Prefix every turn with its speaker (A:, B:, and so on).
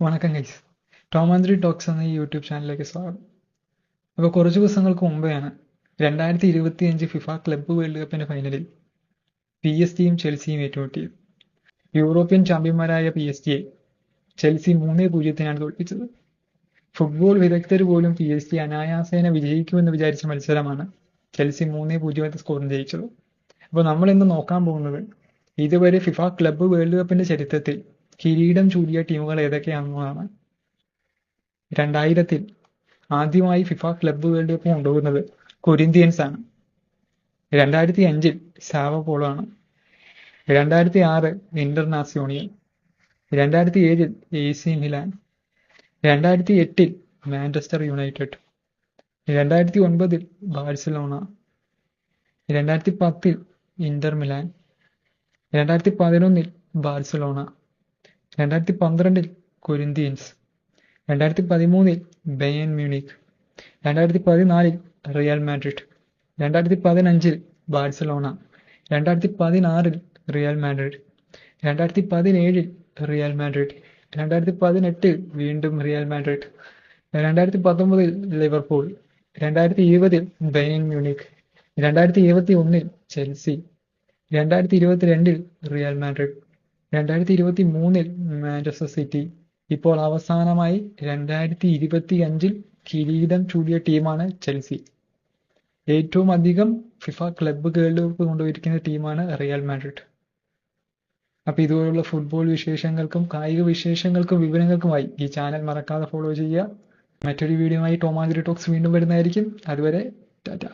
A: വണക്കം guys. Tom and Jerry talks എന്ന ഈ യൂട്യൂബ് ചാനലിലേക്ക് സ്വാഗതം. അപ്പോൾ കുറച്ച് ദിവസങ്ങൾക്ക് മുമ്പെയാണ് 2025 ഫിഫ ക്ലബ്ബ് വേൾഡ് കപ്പിന്റെ ഫൈനലിൽ PSG-യും ചെൽസിയും ഏറ്റുമുട്ടിയത്. യൂറോപ്യൻ ചാമ്പ്യന്മാരായ PSG-യെ ചെൽസി 3-0 തോൽപ്പിച്ചത്. ഫുട്ബോൾ വിദഗ്ധർ പോലും PSG അനായാസേന വിജയിക്കുമെന്ന് വിചാരിച്ച മത്സരമാണ് ചെൽസി 3-0 സ്കോറിന് ജയിച്ചത്. അപ്പോൾ നമ്മൾ ഇന്ന് നോക്കാൻ പോകുന്നത് ഇതുവരെ ഫിഫ ക്ലബ്ബ് വേൾഡ് കപ്പിന്റെ ചരിത്രത്തിൽ കിരീടം ചൂടിയ ടീമുകൾ ഏതൊക്കെയാണെന്നതാണ്. 2000-ൽ ആദ്യമായി ഫിഫ ക്ലബ്ബ് വേൾഡ് കപ്പ് കൊണ്ടുപോകുന്നത് കൊരിന്തിയൻസ് ആണ്. 2005-ൽ സാവോ പോളോ ആണ്. 2006 ഇന്റർനാസിയോണിയൽ. 2007-ൽ AC മിലാൻ. 2008-ൽ മാഞ്ചസ്റ്റർ യുണൈറ്റഡ്. 2009-ൽ ബാഴ്സലോണ. 2010-ൽ ഇന്റർ മിലാൻ. 2011-ൽ ബാഴ്സലോണ. 2012-ൽ കൊരിന്തിയൻസ്. 2013-ൽ ബയേൺ മ്യൂണിക്ക്. 2014-ൽ റിയൽ മാഡ്രിഡ്. 2015-ൽ ബാഴ്സലോണ. 2016-ൽ റിയൽ മാഡ്രിഡ്. 2017-ൽ റിയൽ മാഡ്രിഡ്. 2018-ൽ വീണ്ടും റിയൽ മാഡ്രിഡ്. 2019-ൽ ലിവർപൂൾ. 2020-ൽ ബയേൺ മ്യൂണിക്ക്. 2021-ൽ ചെൽസി. 2022-ൽ റിയൽ മാഡ്രിഡ്. 2023-ൽ മാഞ്ചസ്റ്റർ സിറ്റി. ഇപ്പോൾ അവസാനമായി 2025-ൽ കിരീടം ചൂടിയ ടീമാണ് ചെൽസി. ഏറ്റവും അധികം ഫിഫ ക്ലബ്ബ് വേൾഡ് കപ്പ് കൊണ്ടുപോയിരിക്കുന്ന ടീമാണ് റിയൽ മാഡ്രിഡ്. അപ്പോൾ ഇതുപോലുള്ള ഫുട്ബോൾ വിശേഷങ്ങൾക്കും കായിക വിശേഷങ്ങൾക്കും വിവരങ്ങൾക്കുമായി ഈ ചാനൽ മറക്കാതെ ഫോളോ ചെയ്യുക. മറ്റൊരു വീഡിയോയുമായി ടോം ആൻഡ് ജെറി ടോക്സ് വീണ്ടും വരുന്നതായിരിക്കും. അതുവരെ ടാറ്റാ.